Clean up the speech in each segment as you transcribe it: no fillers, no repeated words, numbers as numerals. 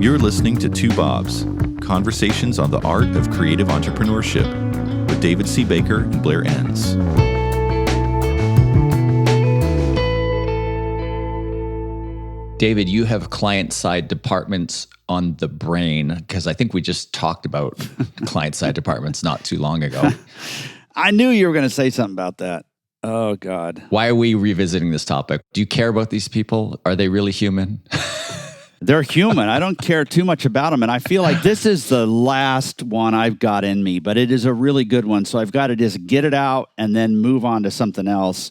You're listening to Two Bobs, conversations on the art of creative entrepreneurship with David C. Baker and Blair Enns. David, you have client-side departments on the brain, because I think we just talked about client-side departments not too long ago. I knew you were going to say something about that. Oh, God. Why are we revisiting this topic? Do you care about these people? Are they really human? They're human. I don't care too much about them. And I feel like this is the last one I've got in me, but it is a really good one. So I've got to just get it out and then move on to something else.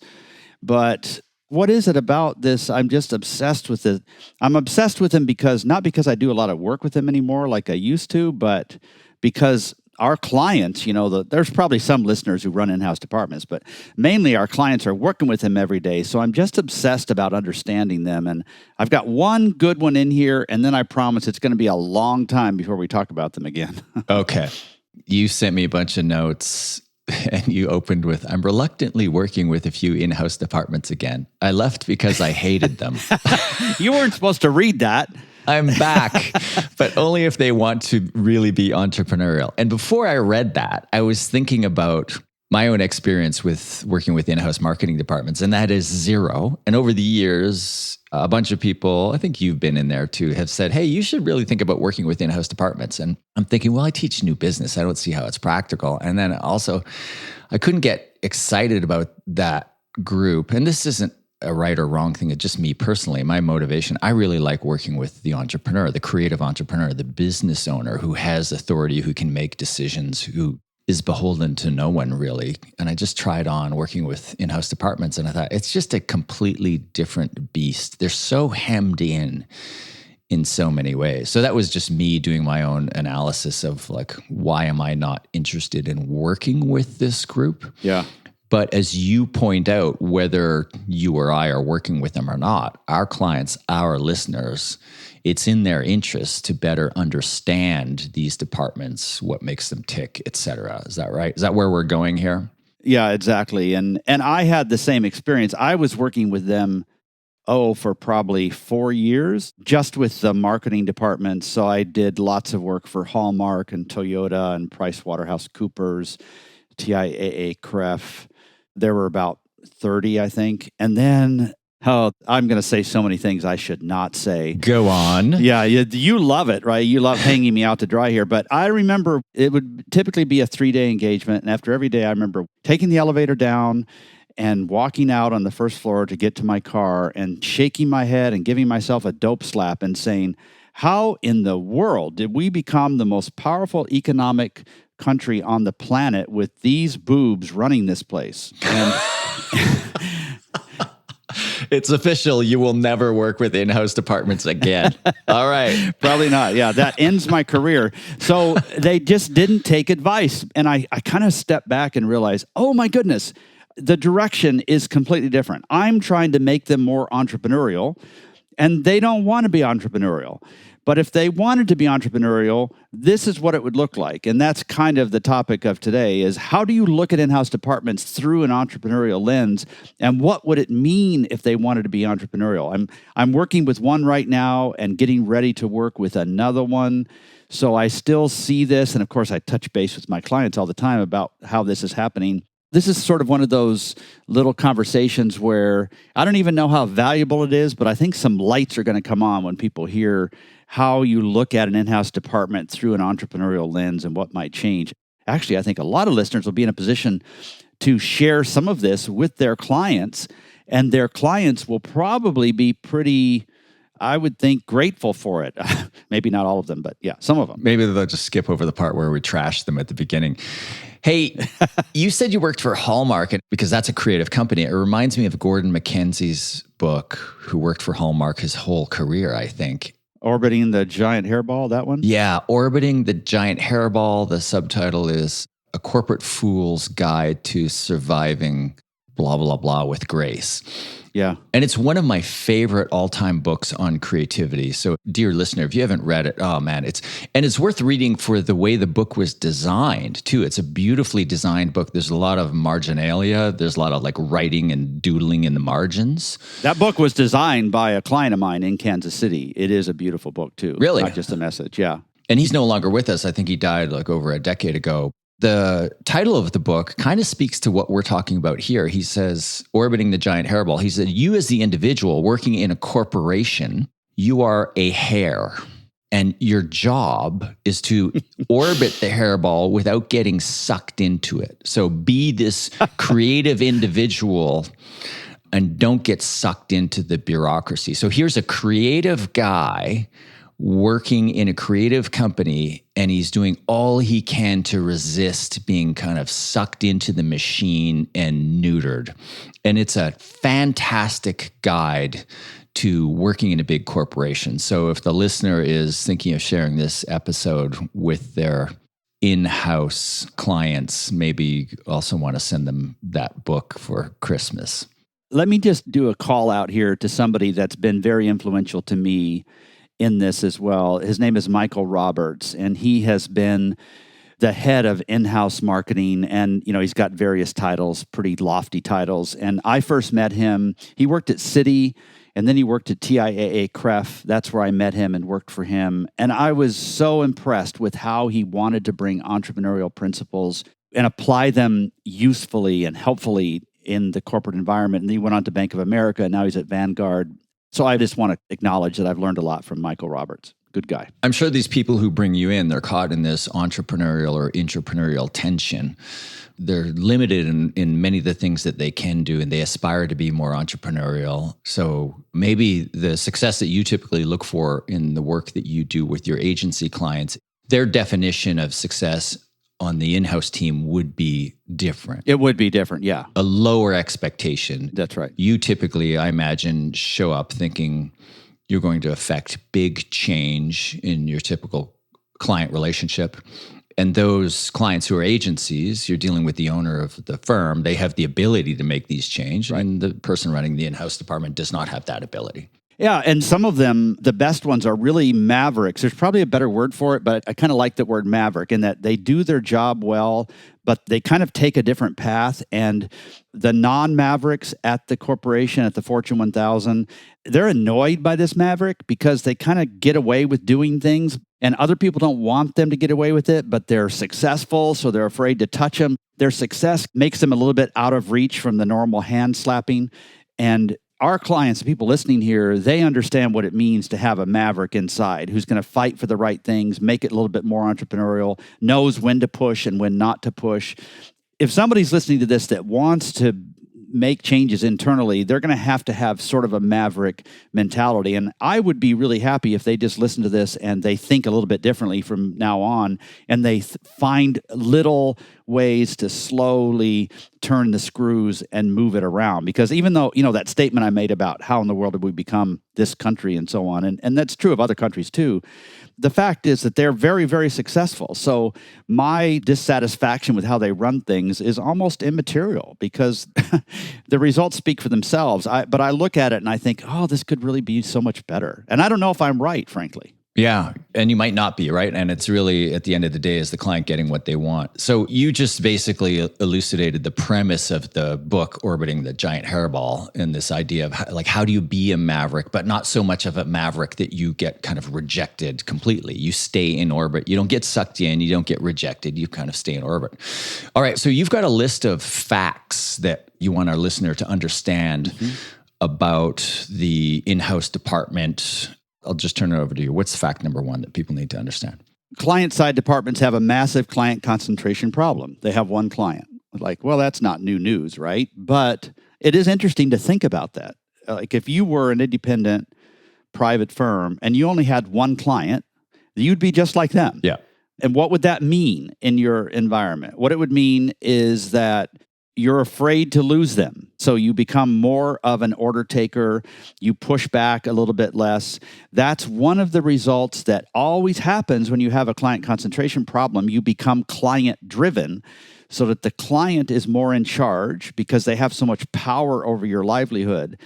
But what is it about this? I'm just obsessed with it. I'm obsessed with him not because I do a lot of work with him anymore like I used to, but because our clients, there's probably some listeners who run in-house departments, but mainly our clients are working with him every day. So I'm just obsessed about understanding them. And I've got one good one in here, and then I promise it's going to be a long time before we talk about them again. Okay. You sent me a bunch of notes, and you opened with, I'm reluctantly working with a few in-house departments again. I left because I hated them. You weren't supposed to read that. I'm back, but only if they want to really be entrepreneurial. And before I read that, I was thinking about my own experience with working with in-house marketing departments, and that is zero. And over the years, a bunch of people, I think you've been in there too, have said, hey, you should really think about working with in-house departments. And I'm thinking, well, I teach new business. I don't see how it's practical. And then also, I couldn't get excited about that group. And this isn't a right or wrong thing. It's just me personally, my motivation. I really like working with the entrepreneur, the creative entrepreneur, the business owner who has authority, who can make decisions, who is beholden to no one really. And I just tried on working with in-house departments, and I thought it's just a completely different beast. They're so hemmed in so many ways. So that was just me doing my own analysis of like, why am I not interested in working with this group? Yeah. But as you point out, whether you or I are working with them or not, our clients, our listeners, it's in their interest to better understand these departments, what makes them tick, et cetera. Is that right? Is that where we're going here? Yeah, exactly. And I had the same experience. I was working with them, for probably 4 years, just with the marketing department. So I did lots of work for Hallmark and Toyota and PricewaterhouseCoopers, TIAA, CREF. There were about 30, I think. And then, I'm going to say so many things I should not say. Go on. Yeah, you love it, right? You love hanging me out to dry here. But I remember it would typically be a 3-day engagement. And after every day, I remember taking the elevator down and walking out on the first floor to get to my car and shaking my head and giving myself a dope slap and saying, how in the world did we become the most powerful economic country on the planet with these boobs running this place? And it's official. You will never work with in-house departments again. All right. Probably not. Yeah, that ends my career. So they just didn't take advice. And I kind of stepped back and realized, oh my goodness, the direction is completely different. I'm trying to make them more entrepreneurial, and they don't want to be entrepreneurial. But if they wanted to be entrepreneurial, this is what it would look like. And that's kind of the topic of today is how do you look at in-house departments through an entrepreneurial lens? And what would it mean if they wanted to be entrepreneurial? I'm working with one right now and getting ready to work with another one. So I still see this. And of course, I touch base with my clients all the time about how this is happening. This is sort of one of those little conversations where I don't even know how valuable it is, but I think some lights are going to come on when people hear how you look at an in-house department through an entrepreneurial lens and what might change. Actually, I think a lot of listeners will be in a position to share some of this with their clients, and their clients will probably be pretty, I would think, grateful for it. Maybe not all of them, but yeah, some of them. Maybe they'll just skip over the part where we trashed them at the beginning. Hey, you said you worked for Hallmark because that's a creative company. It reminds me of Gordon McKenzie's book, who worked for Hallmark his whole career, I think. Orbiting the Giant Hairball, that one? Yeah, Orbiting the Giant Hairball. The subtitle is A Corporate Fool's Guide to Surviving blah, blah, blah with grace. Yeah. And it's one of my favorite all-time books on creativity. So, dear listener, if you haven't read it, oh man, it's worth reading for the way the book was designed too. It's a beautifully designed book. There's a lot of marginalia. There's a lot of like writing and doodling in the margins. That book was designed by a client of mine in Kansas City. It is a beautiful book too. Really? Not just a message. Yeah. And he's no longer with us. I think he died like over a decade ago. The title of the book kind of speaks to what we're talking about here. He says, orbiting the giant hairball, he said, you as the individual working in a corporation, you are a hair. And your job is to orbit the hairball without getting sucked into it. So be this creative individual and don't get sucked into the bureaucracy. So here's a creative guy working in a creative company, and he's doing all he can to resist being kind of sucked into the machine and neutered. And it's a fantastic guide to working in a big corporation. So if the listener is thinking of sharing this episode with their in-house clients, maybe also want to send them that book for Christmas. Let me just do a call out here to somebody that's been very influential to me in this as well. His name is Michael Roberts, and he has been the head of in-house marketing, and he's got various titles, pretty lofty titles. And I first met him, he worked at Citi, and then he worked at TIAA-CREF. That's where I met him and worked for him. And I was so impressed with how he wanted to bring entrepreneurial principles and apply them usefully and helpfully in the corporate environment. And he went on to Bank of America, and now he's at Vanguard. So I just want to acknowledge that I've learned a lot from Michael Roberts. Good guy. I'm sure these people who bring you in, they're caught in this entrepreneurial or intrapreneurial tension. They're limited in many of the things that they can do, and they aspire to be more entrepreneurial. So maybe the success that you typically look for in the work that you do with your agency clients, their definition of success on the in-house team would be different. It would be different, yeah. A lower expectation. That's right. You typically, I imagine, show up thinking you're going to affect big change in your typical client relationship. And those clients who are agencies, you're dealing with the owner of the firm, they have the ability to make these change, right. And the person running the in-house department does not have that ability. Yeah, and some of them, the best ones are really mavericks. There's probably a better word for it, but I kind of like the word maverick in that they do their job well, but they kind of take a different path. And the non-mavericks at the corporation, at the Fortune 1000, they're annoyed by this maverick because they kind of get away with doing things, and other people don't want them to get away with it, but they're successful, so they're afraid to touch them. Their success makes them a little bit out of reach from the normal hand slapping. And our clients, the people listening here, they understand what it means to have a maverick inside who's going to fight for the right things, make it a little bit more entrepreneurial, knows when to push and when not to push. If somebody's listening to this that wants to make changes internally, they're going to have sort of a maverick mentality. And I would be really happy if they just listen to this and they think a little bit differently from now on, and they find little ways to slowly turn the screws and move it around. Because even though, that statement I made about how in the world did we become this country and so on, and that's true of other countries too, the fact is that they're very, very successful. So my dissatisfaction with how they run things is almost immaterial because the results speak for themselves. But I look at it and I think, oh, this could really be so much better. And I don't know if I'm right, frankly. Yeah, and you might not be, right? And it's really, at the end of the day, is the client getting what they want. So you just basically elucidated the premise of the book, Orbiting the Giant Hairball, and this idea of how do you be a maverick, but not so much of a maverick that you get kind of rejected completely. You stay in orbit. You don't get sucked in. You don't get rejected. You kind of stay in orbit. All right, so you've got a list of facts that you want our listener to understand about the in-house department. I'll just turn it over to you. What's fact number one that people need to understand? Client-side departments have a massive client concentration problem. They have one client. Well, that's not new news, right? But it is interesting to think about that. If you were an independent private firm and you only had one client, you'd be just like them. Yeah. And what would that mean in your environment? What it would mean is that you're afraid to lose them. So you become more of an order taker. You push back a little bit less. That's one of the results that always happens when you have a client concentration problem. You become client driven so that the client is more in charge because they have so much power over your livelihood.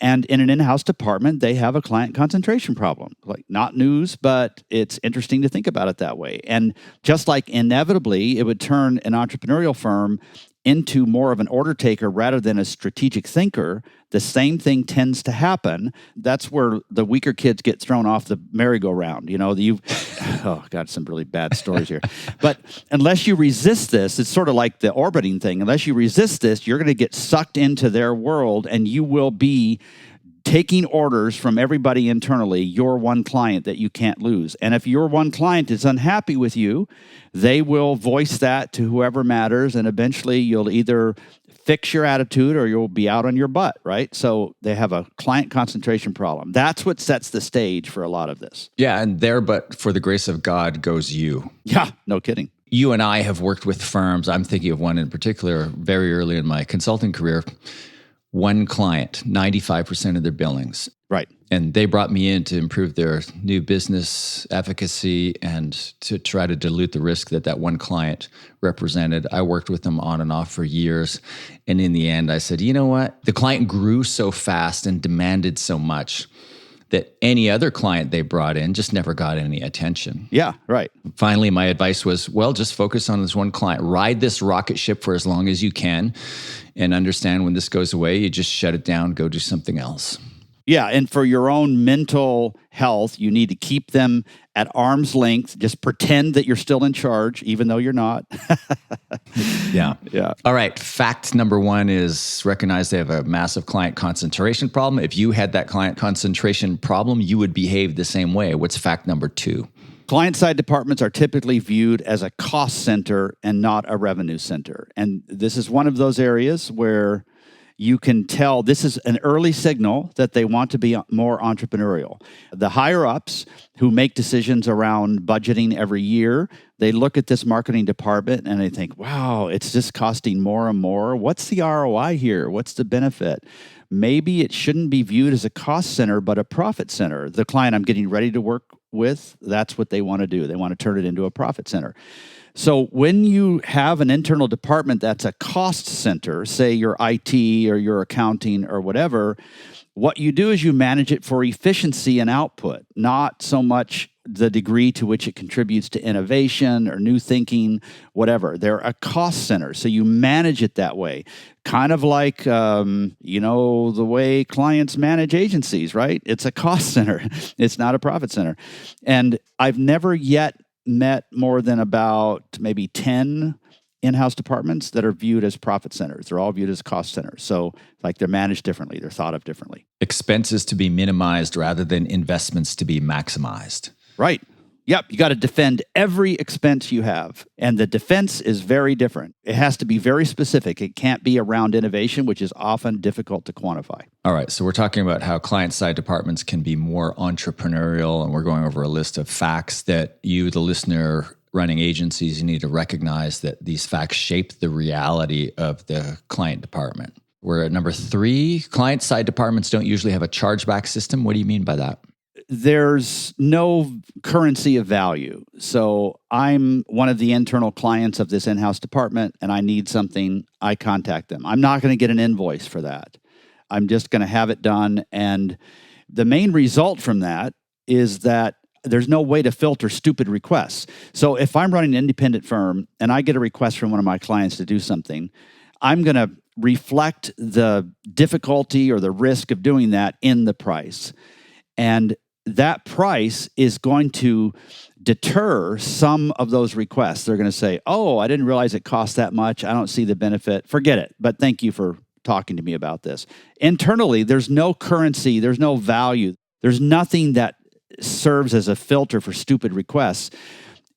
And in an in-house department, they have a client concentration problem. Like, not news, but it's interesting to think about it that way. And just like inevitably, it would turn an entrepreneurial firm into more of an order taker rather than a strategic thinker, the same thing tends to happen. That's where the weaker kids get thrown off the merry-go-round. Oh, God, some really bad stories here. But unless you resist this, it's sort of like the orbiting thing. Unless you resist this, you're going to get sucked into their world, and you will be taking orders from everybody internally, your one client that you can't lose. And if your one client is unhappy with you, they will voice that to whoever matters, and eventually you'll either fix your attitude or you'll be out on your butt, right? So they have a client concentration problem. That's what sets the stage for a lot of this. Yeah, and there, but for the grace of God goes you. Yeah, no kidding. You and I have worked with firms. I'm thinking of one in particular very early in my consulting career. One client, 95% of their billings. Right. And they brought me in to improve their new business efficacy and to try to dilute the risk that one client represented. I worked with them on and off for years. And in the end, I said, you know what? The client grew so fast and demanded so much that any other client they brought in just never got any attention. Yeah, right. Finally, my advice was, well, just focus on this one client. Ride this rocket ship for as long as you can and understand when this goes away, you just shut it down, go do something else. Yeah, and for your own mental health, you need to keep them at arm's length. Just pretend that you're still in charge, even though you're not. Yeah. Yeah. All right. Fact number one is recognize they have a massive client concentration problem. If you had that client concentration problem, you would behave the same way. What's fact number two? Client-side departments are typically viewed as a cost center and not a revenue center. And this is one of those areas where you can tell this is an early signal that they want to be more entrepreneurial. The higher-ups who make decisions around budgeting every year, they look at this marketing department and they think, wow, it's just costing more and more. What's the ROI here? What's the benefit? Maybe it shouldn't be viewed as a cost center, but a profit center. The client I'm getting ready to work with, that's what they want to do. They want to turn it into a profit center. So when you have an internal department that's a cost center, say your IT or your accounting or whatever, what you do is you manage it for efficiency and output, not so much the degree to which it contributes to innovation or new thinking, whatever. They're a cost center, so you manage it that way. Kind of like, the way clients manage agencies, right? It's a cost center. It's not a profit center. And I've never yet met more than about maybe 10 in-house departments that are viewed as profit centers. They're all viewed as cost centers. So like they're managed differently. They're thought of differently. Expenses to be minimized rather than investments to be maximized. Right. Yep. You got to defend every expense you have. And the defense is very different. It has to be very specific. It can't be around innovation, which is often difficult to quantify. All right. So we're talking about how client-side departments can be more entrepreneurial, and we're going over a list of facts that you, the listener, running agencies, you need to recognize that these facts shape the reality of the client department. We're at number 3. Client-side departments don't usually have a chargeback system. What do you mean by that? There's no currency of value. So I'm one of the internal clients of this in-house department and I need something, I contact them. I'm not going to get an invoice for that. I'm just going to have it done. And the main result from that is that there's no way to filter stupid requests. So if I'm running an independent firm and I get a request from one of my clients to do something, I'm going to reflect the difficulty or the risk of doing that in the price. And that price is going to deter some of those requests. They're going to say, oh, I didn't realize it cost that much. I don't see the benefit. Forget it. But thank you for talking to me about this. Internally, there's no currency. There's no value. There's nothing that serves as a filter for stupid requests.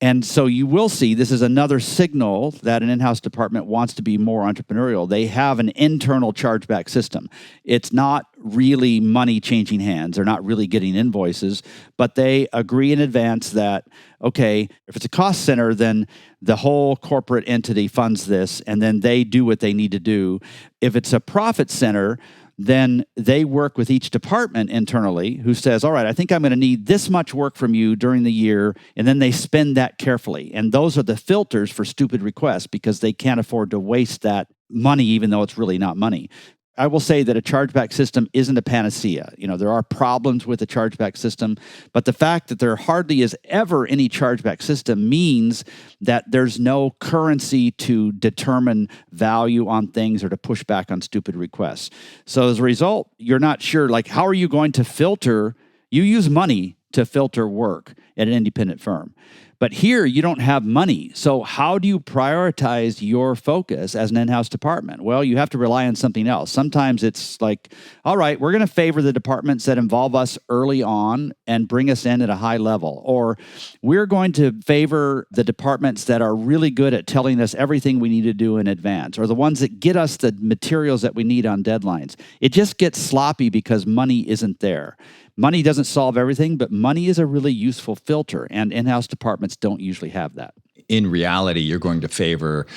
And so you will see this is another signal that an in-house department wants to be more entrepreneurial. They have an internal chargeback system. It's not really money changing hands. They're not really getting invoices, but they agree in advance that, okay, if it's a cost center, then the whole corporate entity funds this, and then they do what they need to do. If it's a profit center, then they work with each department internally who says, all right, I think I'm going to need this much work from you during the year, and then they spend that carefully. And those are the filters for stupid requests because they can't afford to waste that money even though it's really not money. I will say that a chargeback system isn't a panacea. There are problems with the chargeback system, but the fact that there hardly is ever any chargeback system means that there's no currency to determine value on things or to push back on stupid requests. So as a result, you're not sure, how are you going to filter? You use money to filter work at an independent firm. But here, you don't have money. So how do you prioritize your focus as an in-house department? Well, you have to rely on something else. Sometimes it's like, all right, we're going to favor the departments that involve us early on and bring us in at a high level. Or we're going to favor the departments that are really good at telling us everything we need to do in advance, or the ones that get us the materials that we need on deadlines. It just gets sloppy because money isn't there. Money doesn't solve everything, but money is a really useful filter, and in-house departments don't usually have that. In reality, you're going to favor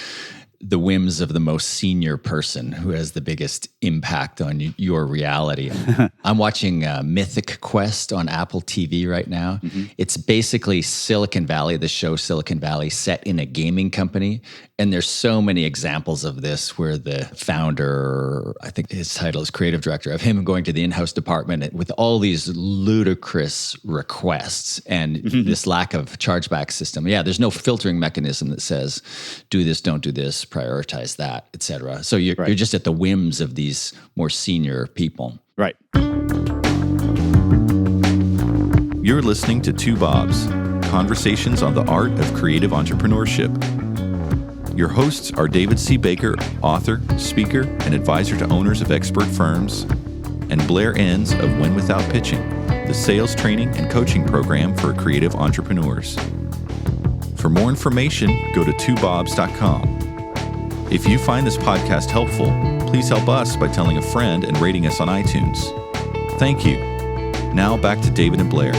the whims of the most senior person who has the biggest impact on your reality. I'm watching Mythic Quest on Apple TV right now. Mm-hmm. It's basically Silicon Valley, the show Silicon Valley, set in a gaming company. And there's so many examples of this where the founder, I think his title is creative director, of him going to the in-house department with all these ludicrous requests and this lack of chargeback system. Yeah, there's no filtering mechanism that says, do this, don't do this, prioritize that, et cetera. So you're just at the whims of these more senior people. Right. You're listening to Two Bobs, conversations on the art of creative entrepreneurship. Your hosts are David C. Baker, author, speaker, and advisor to owners of expert firms, and Blair Enns of Win Without Pitching, the sales training and coaching program for creative entrepreneurs. For more information, go to twobobs.com. If you find this podcast helpful, please help us by telling a friend and rating us on iTunes. Thank you. Now back to David and Blair.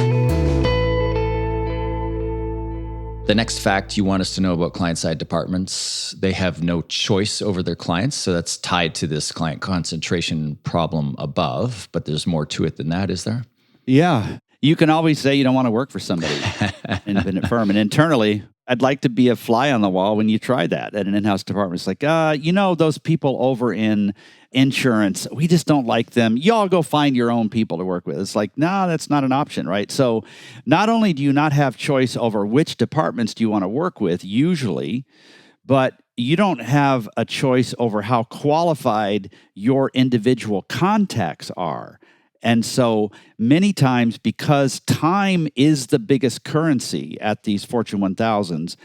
The next fact you want us to know about client-side departments, they have no choice over their clients. So that's tied to this client concentration problem above, but there's more to it than that, is there? Yeah. You can always say you don't want to work for somebody, independent firm. And internally, I'd like to be a fly on the wall when you try that at an in-house department. It's like, those people over in insurance, we just don't like them. Y'all go find your own people to work with. It's like, that's not an option, right? So not only do you not have choice over which departments do you want to work with, usually, but you don't have a choice over how qualified your individual contacts are. And so many times, because time is the biggest currency at these Fortune 1000s,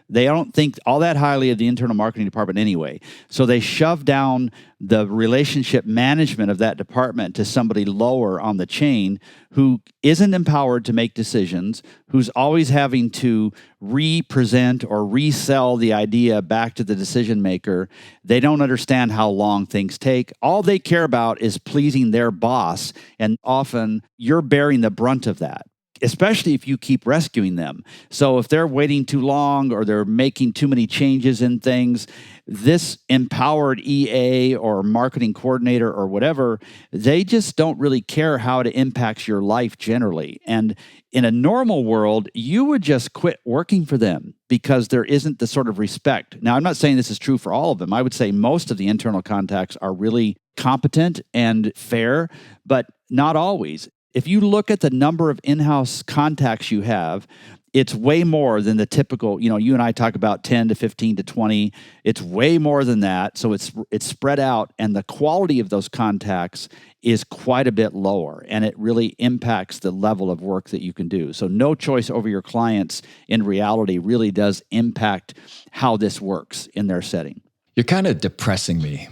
they don't think all that highly of the internal marketing department anyway. So they shove down the relationship management of that department to somebody lower on the chain who isn't empowered to make decisions, who's always having to represent or resell the idea back to the decision maker. They don't understand how long things take. All they care about is pleasing their boss, and often you're bearing the brunt of that, especially if you keep rescuing them. So if they're waiting too long or they're making too many changes in things, this empowered EA or marketing coordinator or whatever, they just don't really care how it impacts your life generally. And in a normal world, you would just quit working for them because there isn't the sort of respect. Now, I'm not saying this is true for all of them. I would say most of the internal contacts are really competent and fair, but not always. If you look at the number of in-house contacts you have, it's way more than the typical, you and I talk about 10 to 15 to 20. It's way more than that. So it's spread out, and the quality of those contacts is quite a bit lower, and it really impacts the level of work that you can do. So no choice over your clients in reality really does impact how this works in their setting. You're kind of depressing me.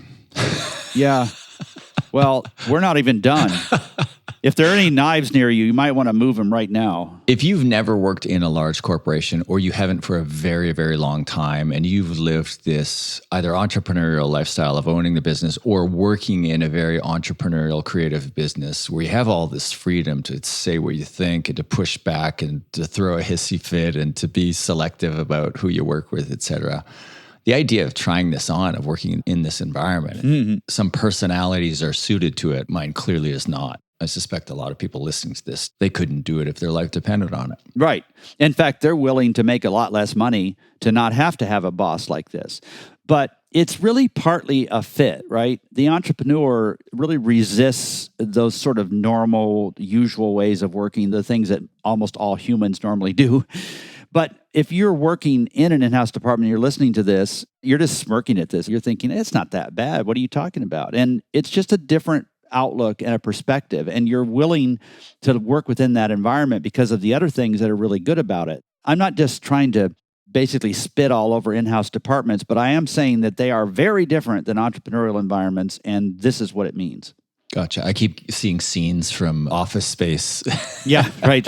Yeah. Well, we're not even done. If there are any knives near you, you might want to move them right now. If you've never worked in a large corporation or you haven't for a very, very long time and you've lived this either entrepreneurial lifestyle of owning the business or working in a very entrepreneurial creative business where you have all this freedom to say what you think and to push back and to throw a hissy fit and to be selective about who you work with, et cetera. The idea of trying this on, of working in this environment, some personalities are suited to it. Mine clearly is not. I suspect a lot of people listening to this, they couldn't do it if their life depended on it. Right. In fact, they're willing to make a lot less money to not have to have a boss like this. But it's really partly a fit, right? The entrepreneur really resists those sort of normal, usual ways of working, the things that almost all humans normally do. But if you're working in an in-house department and you're listening to this, you're just smirking at this. You're thinking, it's not that bad. What are you talking about? And it's just a different outlook and a perspective, and you're willing to work within that environment because of the other things that are really good about it. I'm not just trying to basically spit all over in-house departments, but I am saying that they are very different than entrepreneurial environments, and this is what it means. Gotcha. I keep seeing scenes from Office Space. Yeah, right.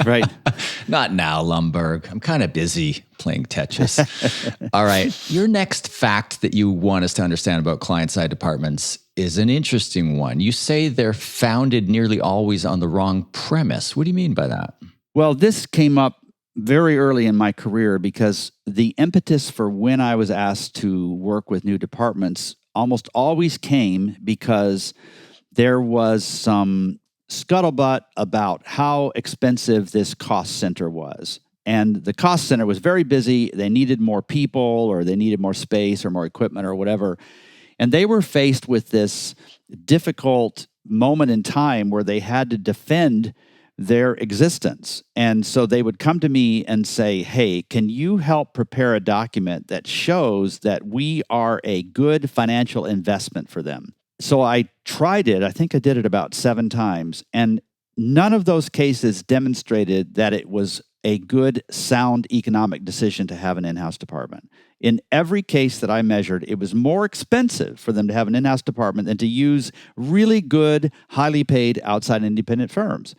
Not now, Lumberg. I'm kind of busy playing Tetris. All right. Your next fact that you want us to understand about client-side departments is an interesting one. You say they're founded nearly always on the wrong premise. What do you mean by that? Well, this came up very early in my career because the impetus for when I was asked to work with new departments almost always came because there was some scuttlebutt about how expensive this cost center was. And the cost center was very busy. They needed more people, or they needed more space or more equipment or whatever. And they were faced with this difficult moment in time where they had to defend their existence. And so they would come to me and say, hey, can you help prepare a document that shows that we are a good financial investment for them? So I tried it. I think I did it about 7 times. And none of those cases demonstrated that it was a good, sound economic decision to have an in-house department. In every case that I measured, it was more expensive for them to have an in-house department than to use really good, highly paid outside independent firms.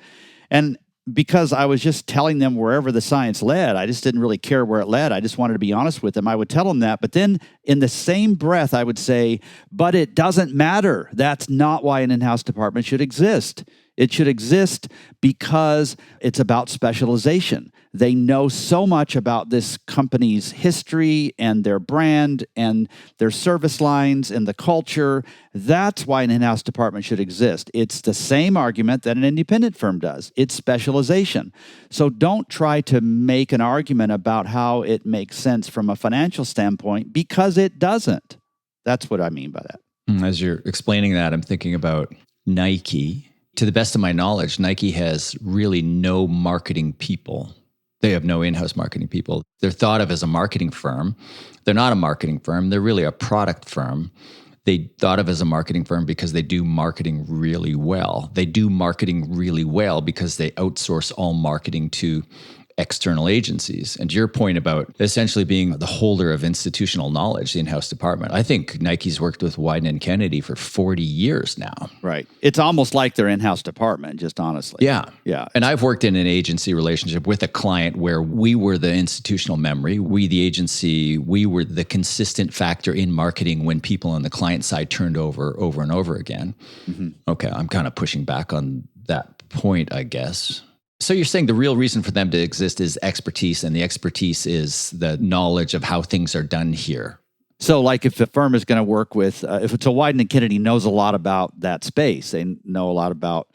And because I was just telling them wherever the science led, I just didn't really care where it led. I just wanted to be honest with them. I would tell them that. But then in the same breath, I would say, but it doesn't matter. That's not why an in-house department should exist. It should exist because it's about specialization. They know so much about this company's history and their brand and their service lines and the culture. That's why an in-house department should exist. It's the same argument that an independent firm does. It's specialization. So don't try to make an argument about how it makes sense from a financial standpoint because it doesn't. That's what I mean by that. As you're explaining that, I'm thinking about Nike. To the best of my knowledge, Nike has really no marketing people. They have no in-house marketing people. They're thought of as a marketing firm. They're not a marketing firm. They're really a product firm. They thought of as a marketing firm because they do marketing really well. They do marketing really well because they outsource all marketing to external agencies. And to your point about essentially being the holder of institutional knowledge, the in-house department, I think Nike's worked with Wieden & Kennedy for 40 years now. Right. It's almost like their in-house department, just honestly. Yeah. And I've worked in an agency relationship with a client where we were the institutional memory. We, the agency, we were the consistent factor in marketing when people on the client side turned over and over again. Mm-hmm. Okay, I'm kind of pushing back on that point, I guess. So you're saying the real reason for them to exist is expertise, and the expertise is the knowledge of how things are done here. So like if the firm is going to work with, if it's a Wieden & Kennedy knows a lot about that space, they know a lot about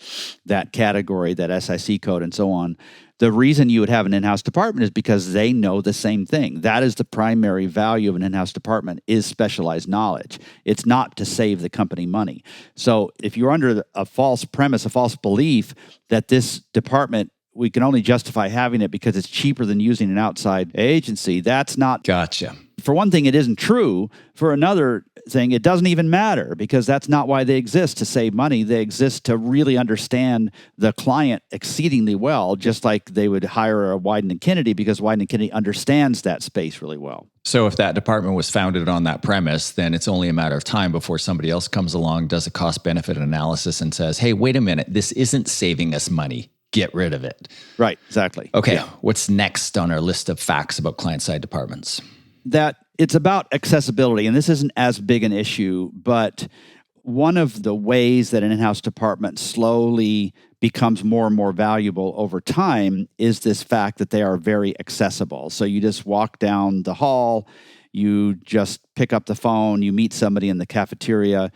that category, that SIC code and so on, the reason you would have an in-house department is because they know the same thing. That is the primary value of an in-house department, is specialized knowledge. It's not to save the company money. So if you're under a false premise, a false belief that this department we can only justify having it because it's cheaper than using an outside agency. That's not, Gotcha. for one thing, it isn't true. For another thing, it doesn't even matter because that's not why they exist, to save money. They exist to really understand the client exceedingly well, just like they would hire a Wieden and Kennedy because Wieden and Kennedy understands that space really well. So if that department was founded on that premise, then it's only a matter of time before somebody else comes along, does a cost-benefit analysis and says, hey, wait a minute, this isn't saving us money. Get rid of it. Right, exactly. Okay, Yeah. What's next on our list of facts about client-side departments? That it's about accessibility, and this isn't as big an issue, but one of the ways that an in-house department slowly becomes more and more valuable over time is this fact that they are very accessible. So you just walk down the hall, you just pick up the phone, you meet somebody in the cafeteria,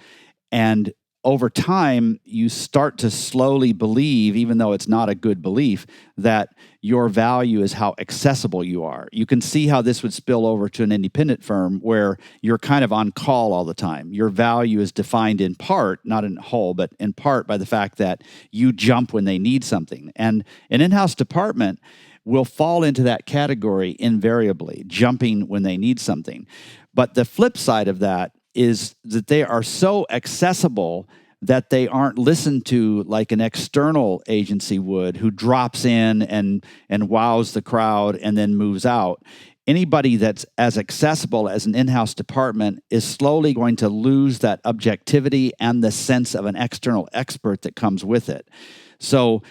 and over time, you start to slowly believe, even though it's not a good belief, that your value is how accessible you are. You can see how this would spill over to an independent firm where you're kind of on call all the time. Your value is defined in part, not in whole, but in part by the fact that you jump when they need something. And an in-house department will fall into that category invariably, jumping when they need something. But the flip side of that is that they are so accessible that they aren't listened to like an external agency would, who drops in and wows the crowd and then moves out. Anybody that's as accessible as an in-house department is slowly going to lose that objectivity and the sense of an external expert that comes with it. So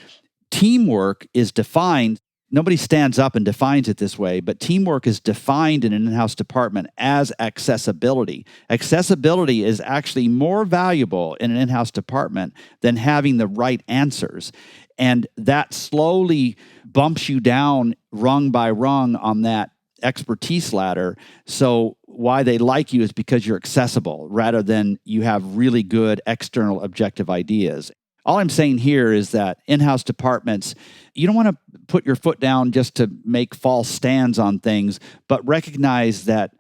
teamwork is defined. Nobody stands up and defines it this way, but teamwork is defined in an in-house department as accessibility. Accessibility is actually more valuable in an in-house department than having the right answers. And that slowly bumps you down rung by rung on that expertise ladder. So why they like you is because you're accessible rather than you have really good external objective ideas. All I'm saying here is that in-house departments, you don't want to put your foot down just to make false stands on things, but recognize that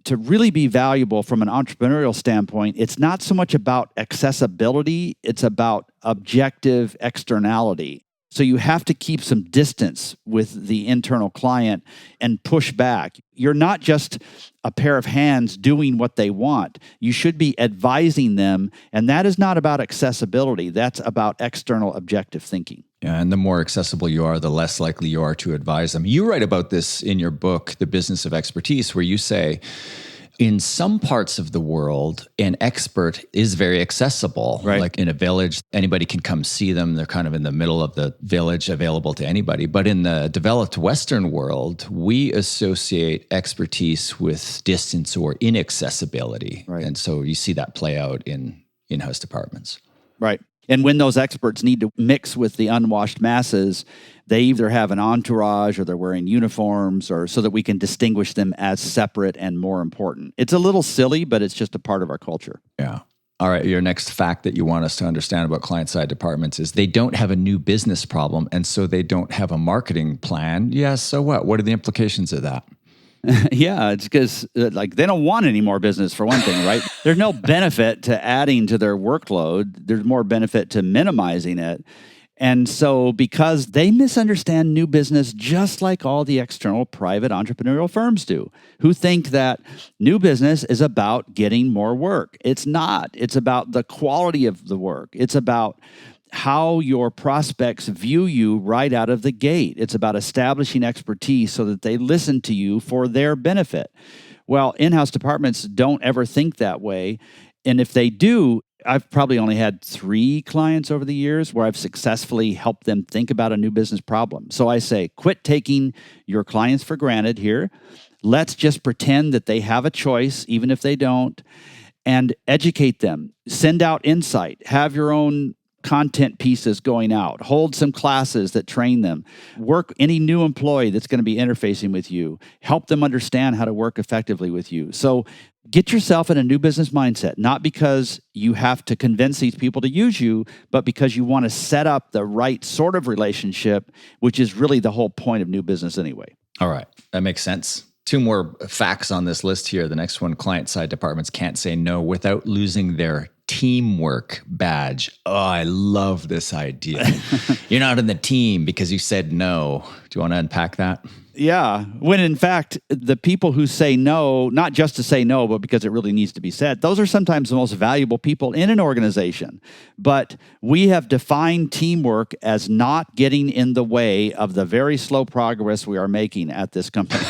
to really be valuable from an entrepreneurial standpoint, it's not so much about accessibility, it's about objective externality. So you have to keep some distance with the internal client and push back. You're not just a pair of hands doing what they want. You should be advising them, and that is not about accessibility. That's about external objective thinking. Yeah, and the more accessible you are, the less likely you are to advise them. You write about this in your book, The Business of Expertise, where you say, in some parts of the world, an expert is very accessible. Right. Like in a village, anybody can come see them. They're kind of in the middle of the village, available to anybody. But in the developed Western world, we associate expertise with distance or inaccessibility. Right. And so you see that play out in in-house departments. Right. And when those experts need to mix with the unwashed masses, they either have an entourage or they're wearing uniforms, or so that we can distinguish them as separate and more important. It's a little silly, but it's just a part of our culture. Yeah. All right. Your next fact that you want us to understand about client-side departments is they don't have a new business problem, and so they don't have a marketing plan. Yeah, so what? What are the implications of that? Yeah, it's because like they don't want any more business, for one thing, right? There's no benefit to adding to their workload. There's more benefit to minimizing it. And so because they misunderstand new business just like all the external private entrepreneurial firms do, who think that new business is about getting more work. It's not. It's about the quality of the work. It's about how your prospects view you right out of the gate. It's about establishing expertise so that they listen to you for their benefit. Well, in-house departments don't ever think that way. And if they do, I've probably only had 3 clients over the years where I've successfully helped them think about a new business problem. So I say, quit taking your clients for granted here. Let's just pretend that they have a choice, even if they don't, and educate them. Send out insight. Have your own content pieces going out, hold some classes that train them, work any new employee that's going to be interfacing with you, help them understand how to work effectively with you. So get yourself in a new business mindset, not because you have to convince these people to use you, but because you want to set up the right sort of relationship, which is really the whole point of new business anyway. All right. That makes sense. 2 more facts on this list here. The next one, client-side departments can't say no without losing their teeth. teamwork badge. Oh, I love this idea. You're not in the team because you said no. Do you want to unpack that? Yeah, when in fact, the people who say no, not just to say no, but because it really needs to be said, those are sometimes the most valuable people in an organization. But we have defined teamwork as not getting in the way of the very slow progress we are making at this company.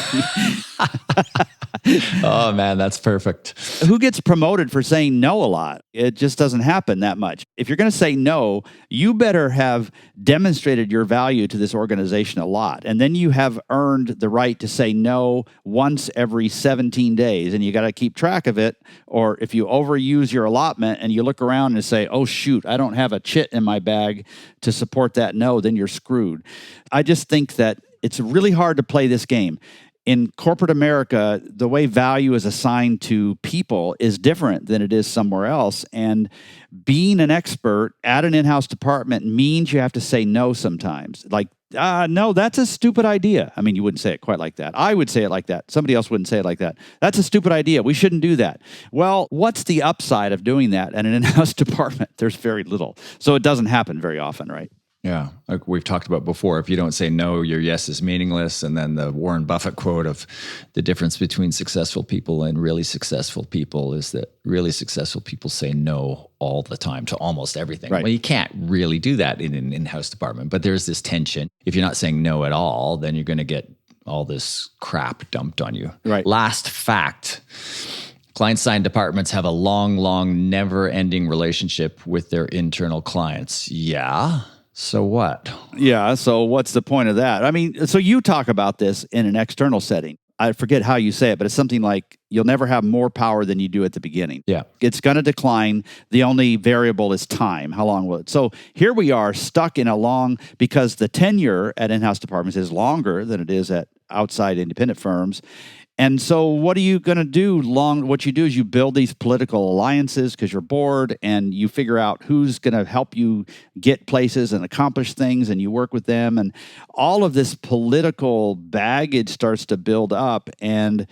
Oh, man, that's perfect. Who gets promoted for saying no a lot? It just doesn't happen that much. If you're going to say no, you better have demonstrated your value to this organization a lot. And then you have earned the right to say no once every 17 days. And you got to keep track of it. Or if you overuse your allotment and you look around and say, oh, shoot, I don't have a chit in my bag to support that no, then you're screwed. I just think that it's really hard to play this game. In corporate America, the way value is assigned to people is different than it is somewhere else. And being an expert at an in-house department means you have to say no sometimes. Like, no, that's a stupid idea. I mean, you wouldn't say it quite like that. I would say it like that. Somebody else wouldn't say it like that. That's a stupid idea. We shouldn't do that. Well, what's the upside of doing that at an in-house department? There's very little. So it doesn't happen very often, right? Yeah, like we've talked about before, if you don't say no, your yes is meaningless. And then the Warren Buffett quote of the difference between successful people and really successful people is that really successful people say no all the time to almost everything. Right. Well, you can't really do that in an in-house department, but there's this tension. If you're not saying no at all, then you're going to get all this crap dumped on you. Right. Last fact. Client-side departments have a long, never-ending relationship with their internal clients. Yeah. So what? Yeah, so what's the point of that? I mean, so you talk about this in an external setting. I forget how you say it, but it's something like you'll never have more power than you do at the beginning. Yeah. It's going to decline. The only variable is time. How long will it? So here we are stuck in because the tenure at in-house departments is longer than it is at outside independent firms. And so what are you going to do? What you do is you build these political alliances because you're bored, and you figure out who's going to help you get places and accomplish things, and you work with them. And all of this political baggage starts to build up. And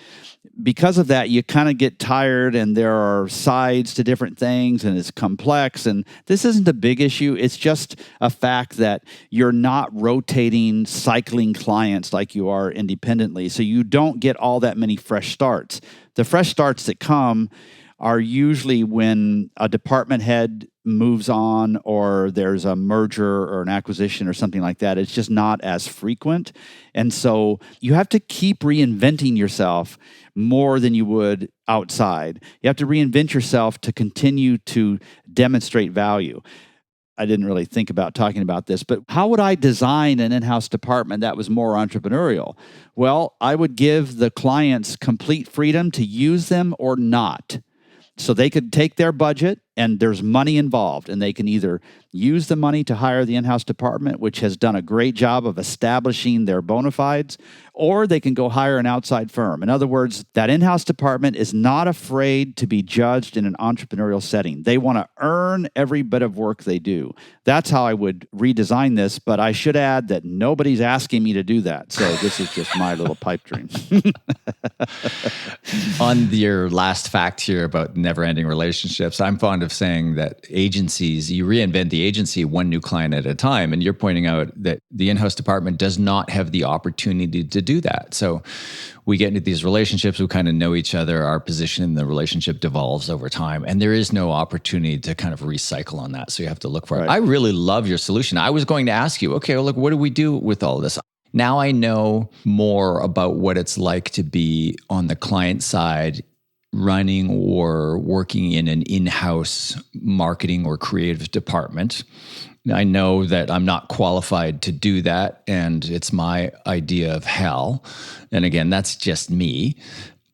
because of that, you kind of get tired, and there are sides to different things, and it's complex. And this isn't a big issue. It's just a fact that you're not rotating, cycling clients like you are independently. So you don't get all that many fresh starts. The fresh starts that come are usually when a department head moves on, or there's a merger or an acquisition or something like that. It's just not as frequent. And so you have to keep reinventing yourself more than you would outside. You have to reinvent yourself to continue to demonstrate value. I didn't really think about talking about this, but how would I design an in-house department that was more entrepreneurial? Well, I would give the clients complete freedom to use them or not. So they could take their budget, and there's money involved, and they can either use the money to hire the in-house department, which has done a great job of establishing their bona fides, or they can go hire an outside firm. In other words, that in-house department is not afraid to be judged in an entrepreneurial setting. They want to earn every bit of work they do. That's how I would redesign this, but I should add that nobody's asking me to do that. So this is just my little pipe dream. On your last fact here about never-ending relationships, I'm fond of saying that agencies, you reinvent the agency one new client at a time. And you're pointing out that the in-house department does not have the opportunity to do that. So we get into these relationships, we kind of know each other, our position in the relationship devolves over time, and there is no opportunity to kind of recycle on that. So you have to look for it. I really love your solution. I was going to ask you, okay, well, look, what do we do with all of this? Now I know more about what it's like to be on the client side, running or working in an in-house marketing or creative department. I know that I'm not qualified to do that, and it's my idea of hell. And again, that's just me.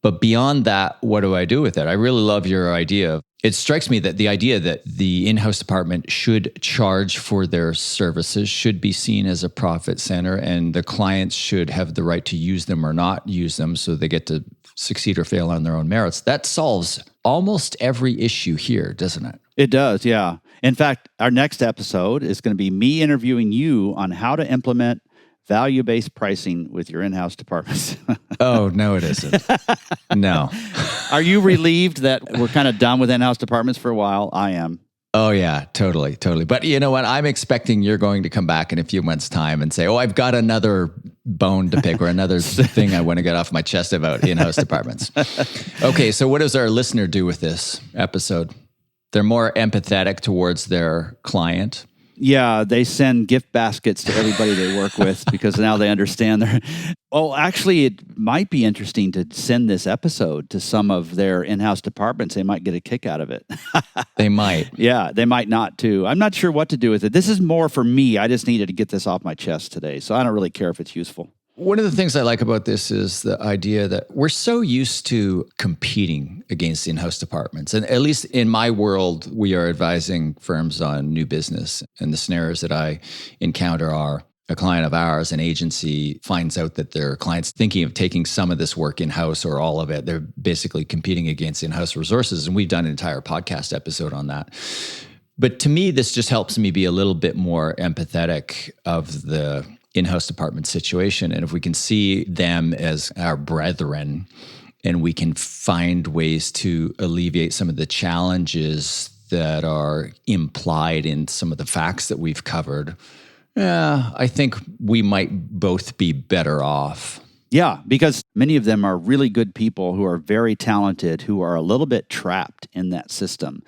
But beyond that, what do I do with it? I really love your idea. It strikes me that the idea that the in-house department should charge for their services should be seen as a profit center, and the clients should have the right to use them or not use them, so they get to succeed or fail on their own merits. That solves almost every issue here, doesn't it? It does, yeah. In fact, our next episode is going to be me interviewing you on how to implement value-based pricing with your in-house departments. Oh, no, it isn't. No. Are you relieved that we're kind of done with in-house departments for a while? I am. Oh, yeah, totally. But you know what? I'm expecting you're going to come back in a few months' time and say, oh, I've got another bone to pick or another thing I want to get off my chest about in-house departments. Okay, so what does our listener do with this episode? They're more empathetic towards their client. Yeah, they send gift baskets to everybody they work with because now they understand their... Oh, actually, it might be interesting to send this episode to some of their in-house departments. They might get a kick out of it. They might. Yeah, they might not too. I'm not sure what to do with it. This is more for me. I just needed to get this off my chest today, so I don't really care if it's useful. One of the things I like about this is the idea that we're so used to competing against in-house departments. And at least in my world, we are advising firms on new business. And the scenarios that I encounter are a client of ours, an agency, finds out that their client's thinking of taking some of this work in-house or all of it. They're basically competing against in-house resources. And we've done an entire podcast episode on that. But to me, this just helps me be a little bit more empathetic of the in-house department situation. And if we can see them as our brethren and we can find ways to alleviate some of the challenges that are implied in some of the facts that we've covered, I think we might both be better off. Yeah, because many of them are really good people who are very talented, who are a little bit trapped in that system.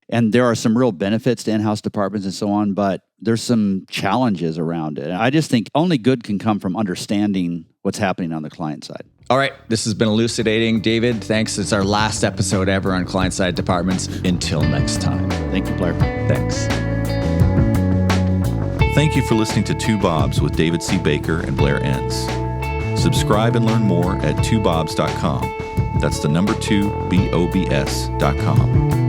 And there are some real benefits to in-house departments and so on, but there's some challenges around it. I just think only good can come from understanding what's happening on the client side. All right, this has been Elucidating. David, thanks. It's our last episode ever on client-side departments. Until next time. Thank you, Blair. Thanks. Thank you for listening to Two Bobs with David C. Baker and Blair Enns. Subscribe and learn more at twobobs.com. That's the number 2, BOBS.com.